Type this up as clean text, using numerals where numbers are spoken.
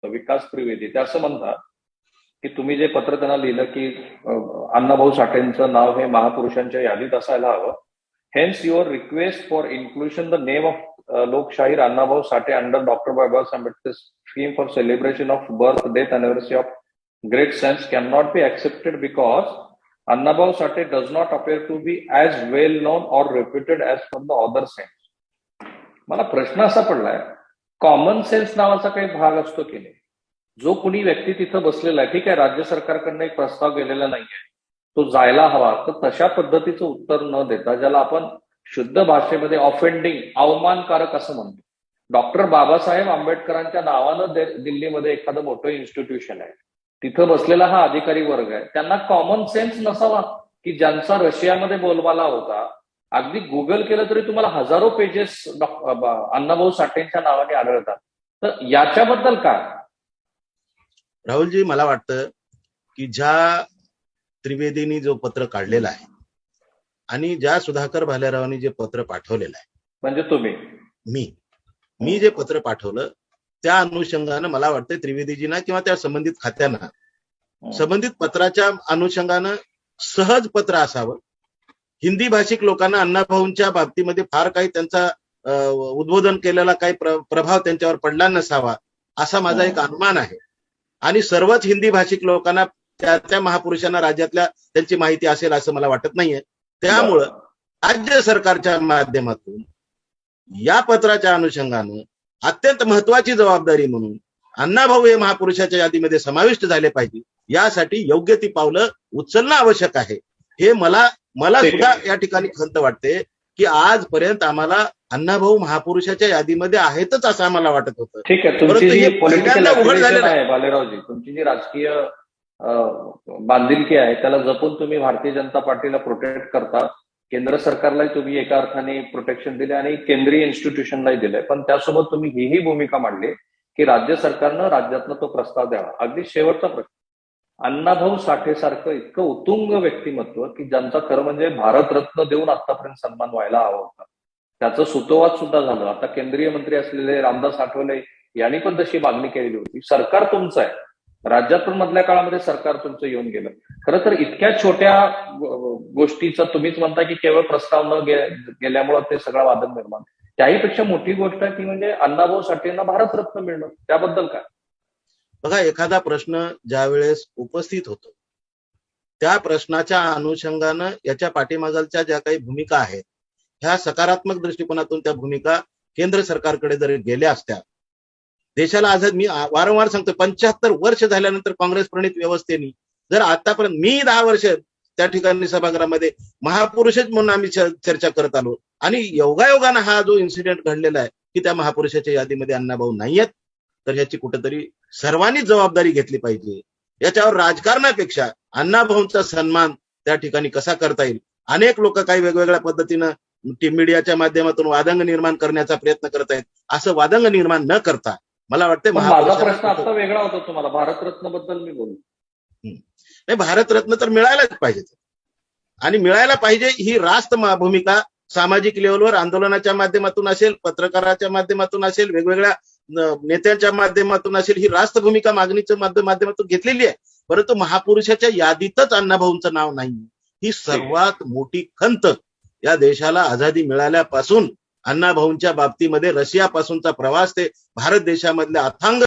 होतं, विकास त्रिवेदी, ते असं म्हणतात की तुम्ही जे पत्र त्यांना लिहिलं की अण्णाभाऊ साठेंचं नाव हे महापुरुषांच्या यादीत असायला हवं. Hence your request for inclusion the name of Lokshahir Annabhau Sathe under doctor Babasaheb Ambedkar scheme for celebration of birth death anniversary of great sense cannot be accepted because Annabhau Sate does not appear to be as well known or reputed as for the other saints. मला प्रश्न असा पडलाय, common sense नावाचा काही भाग असतो की नाही? जो कुणी व्यक्ती तिथं बसलेला आहे, ठीक आहे, राज्य सरकारकडनं एक प्रस्ताव गेलेला नाहीये, तो जायला हवा, तर तशा पद्धतीचं उत्तर न देता, ज्याला आपण शुद्ध भाषेमध्ये ऑफेंडिंग, अवमानकारक असं म्हणतो, डॉक्टर बाबासाहेब आंबेडकरांच्या नावानं दिल्लीमध्ये एखादं मोठं इन्स्टिट्यूशन आहे, तिथं बसलेला हा अधिकारी वर्ग आहे, त्यांना कॉमन सेन्स नसावा की ज्यांचा रशियामध्ये बोलबाला होता, अगदी गुगल केलं तरी तुम्हाला हजारो पेजेस अण्णाभाऊ साठेंच्या नावाने आढळतात. तर याच्याबद्दल काय? राहुलजी, मला वाटतं की ज्या त्रिवेदींनी जो पत्र काढलेला आहे आणि ज्या सुधाकर भालेरावांनी जे पत्र पाठवलेलं आहे, म्हणजे तुम्ही मी जे पत्र पाठवलं त्या अनुषंगानं मला वाटतं त्रिवेदीजींना किंवा त्या संबंधित खात्यांना संबंधित पत्राच्या अनुषंगानं सहज पत्र असावं. हिंदी भाषिक लोकांना अण्णाभाऊंच्या बाबतीमध्ये फार काही त्यांचा उद्बोधन केलेला काही प्रभाव त्यांच्यावर पडला नसावा असा माझा एक अनुमान आहे. आणि सर्वच हिंदी भाषिक लोकांना त्या महापुरुषांना राज्यातल्या त्यांची माहिती असेल असं मला वाटत नाहीये. त्यामुळं राज्य सरकारच्या माध्यमातून या पत्राच्या अनुषंगानं अत्यंत महत्वाची जबाबदारी म्हणून अण्णाभाऊ हे महापुरुषाच्या यादीमध्ये समाविष्ट झाले पाहिजे, यासाठी योग्य ती पावलं उचलणं आवश्यक आहे. हे मला सुद्धा या ठिकाणी खंत वाटते की आजपर्यंत आम्हाला अण्णाभाऊ महापुरुषाच्या यादीमध्ये आहेतच असं आम्हाला वाटत होतं. ठीक आहे, तुमची जी पॉलिटिकल उघड झालेलं आहे भालेरावजी, तुमची जी राजकीय बांधिलकी आहे त्याला जपून तुम्ही भारतीय जनता पार्टीला प्रोटेक्ट करता. केंद्र सरकारलाही तुम्ही एका अर्थाने प्रोटेक्शन दिले आणि केंद्रीय इन्स्टिट्यूशनलाही दिलंय, पण त्यासोबत तुम्ही हीही भूमिका मांडली की राज्य सरकारनं राज्यातनं तो प्रस्ताव द्यावा. अगदी शेवटचा प्रश्न, अण्णाभाऊ साठे सारखं इतकं उत्तुंग व्यक्तिमत्व की ज्यांचा खरं म्हणजे भारतरत्न देऊन आतापर्यंत सन्मान व्हायला हवा होता, त्याचं सुतोवाच सुद्धा झालं. आता केंद्रीय मंत्री असलेले रामदास आठवले यांनी पण तशी मागणी केलेली होती. सरकार तुमचं आहे, राज्यातून मधल्या काळामध्ये सरकार तुमचं येऊन गेलं. खरं तर इतक्या छोट्या गोष्टीचं तुम्हीच म्हणता की केवळ प्रस्ताव न गेल्यामुळे ते सगळं वादन निर्माण, त्याही पेक्षा मोठी गोष्ट आहे ती म्हणजे अण्णाभाऊ साठेंना भारतरत्न मिळणं. त्याबद्दल काय? बघा, एखादा प्रश्न ज्या वेळेस उपस्थित होतो त्या प्रश्नाच्या अनुषंगानं याच्या पाठीमागच्या ज्या काही भूमिका आहेत ह्या सकारात्मक दृष्टिकोनातून त्या भूमिका केंद्र सरकारकडे जर गेल्या असत्या, देशाला आझाद, मी वारंवार सांगतो, 75 वर्ष झाल्यानंतर काँग्रेस प्रणित व्यवस्थेने जर आतापर्यंत, मी 10 वर्ष त्या ठिकाणी सभागृहामध्ये महापुरुषच म्हणून आम्ही चर्चा करत आलो आणि योगायोगानं हा जो इन्सिडेंट घडलेला आहे की त्या महापुरुषाच्या यादीमध्ये अण्णाभाऊ नाहीयेत, तर ह्याची कुठेतरी सर्वांनीच जबाबदारी घेतली पाहिजे. याच्यावर राजकारणापेक्षा अण्णाभाऊंचा सन्मान त्या ठिकाणी कसा करता येईल, अनेक लोक काही वेगवेगळ्या पद्धतीनं मीडियाच्या माध्यमातून वादंग निर्माण करण्याचा प्रयत्न करत आहेत. असं वादंग निर्माण न करता मला वाटतं, माझा प्रश्न आता वेगळा होता तुम्हाला, भारतरत्न बद्दल मी बोलू नाही, भारतरत्न तर मिळायलाच पाहिजे आणि मिळायला पाहिजे ही रास्त भूमिका सामाजिक लेवलवर आंदोलनाच्या माध्यमातून असेल, पत्रकाराच्या माध्यमातून असेल, वेगवेगळ्या नेत्यांच्या माध्यमातून असेल, ही रास्त भूमिका मागणीच्या माध्यमातून घेतलेली आहे. परंतु महापुरुषाच्या यादीतच अण्णाभाऊंचं नाव नाही, ही सर्वात मोठी खंत या देशाला आझादी मिळाल्यापासून. अण्णाभाऊंच्या बाबतीमध्ये रशियापासूनचा प्रवास ते भारत देशामधल्या अथांग